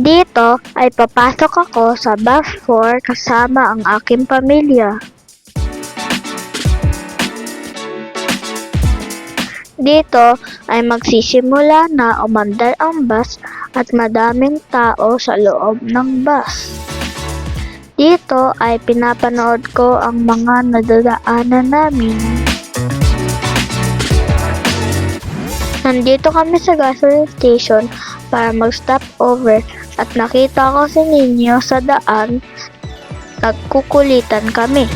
Dito ay papasok ako sa bus 4 kasama ang aking pamilya. Dito ay magsisimula na umandar ang bus at madaming tao sa loob ng bus. Dito ay pinapanood ko ang mga nadadaanan namin. Nandito kami sa gasoline station para mag-stop over at nakita ko si Ninyo sa daan. Nagkukulitan kami.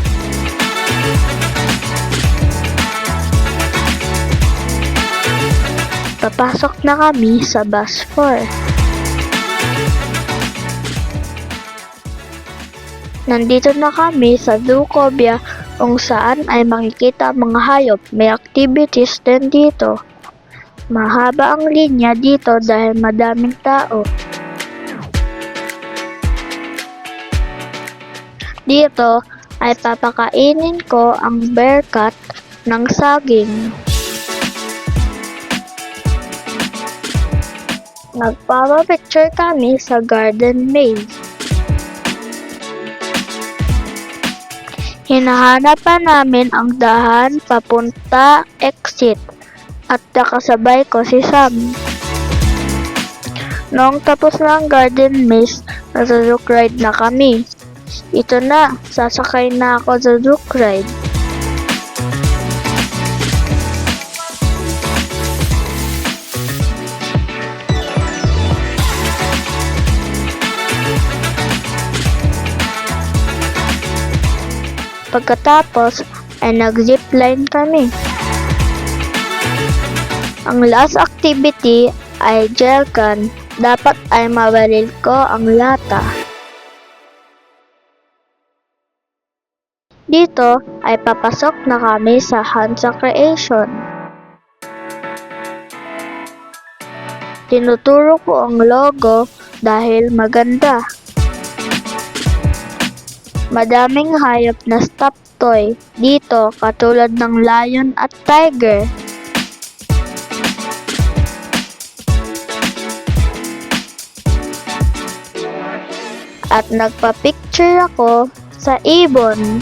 Papasok na kami sa bus 4. Nandito na kami sa Zucobia kung saan ay makikita ang mga hayop. May activities din dito. Mahaba ang linya dito dahil madaming tao. Dito ay papakainin ko ang bearcat ng saging. Nagpapapicture kami sa garden maze. Hinahanapan namin ang dahan papunta exit at nakasabay ko si Sam. Noong tapos na ang garden maze, nasa Zook ride na kami. Ito na, sasakay na ako sa Zook ride. Pagkatapos ay nag-zipline kami. Ang last activity ay gel gun. Dapat ay mabaril ko ang lata. Dito ay papasok na kami sa Hansa Creation. Tinuturo ko ang logo dahil maganda. Madaming hayop na stuffed toy dito katulad ng lion at tiger. At nagpa-picture ako sa ibon.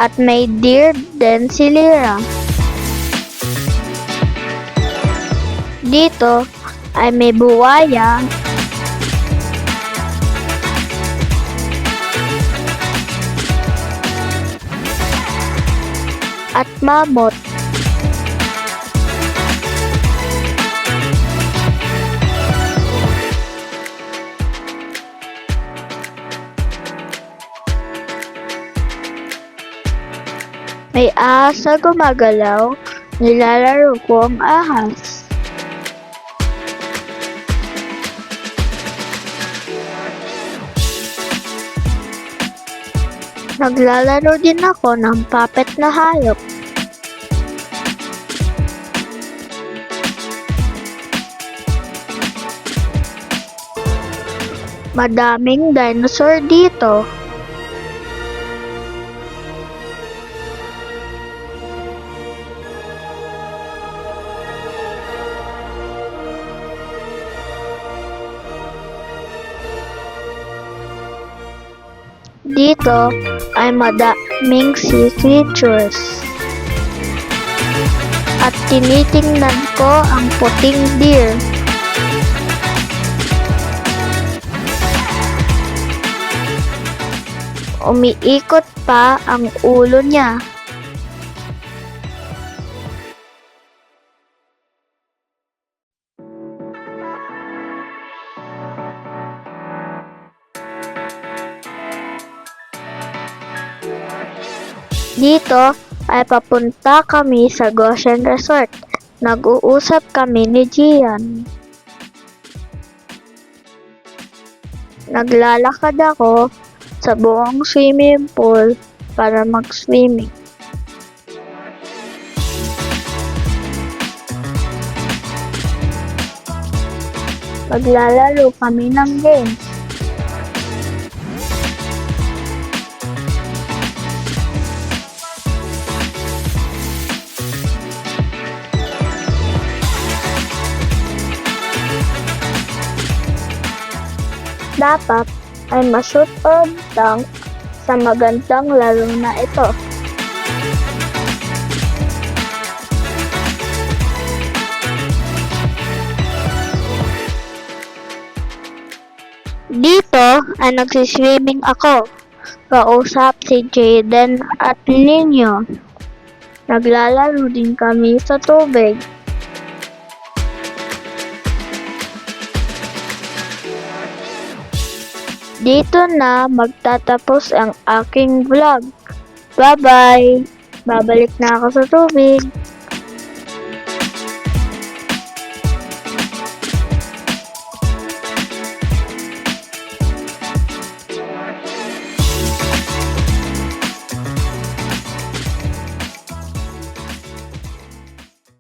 At may deer din si Lyra. Dito ay may buwaya, at mammoth. May ahas na gumagalaw, nilalaro ko ang ahas. Naglalaro din ako ng puppet na hayop. Madaming dinosaur dito. Dito ay madaming sea creatures. At tinitingnan ko ang puting deer. Umiikot pa ang ulo niya. Dito ay papunta kami sa Goshen Resort. Nag-uusap kami ni Gian. Naglalakad ako sa buong swimming pool para mag-swimming. Maglalaro kami ng games. dapat ay ma-shoot or dunk sa magandang laro na ito. Dito ay nagsiswimming ako. Kausap si Jaden at Ninyo. Naglalaro din kami sa tubig. Dito na magtatapos ang aking vlog. Bye-bye! Babalik na ako sa tubig.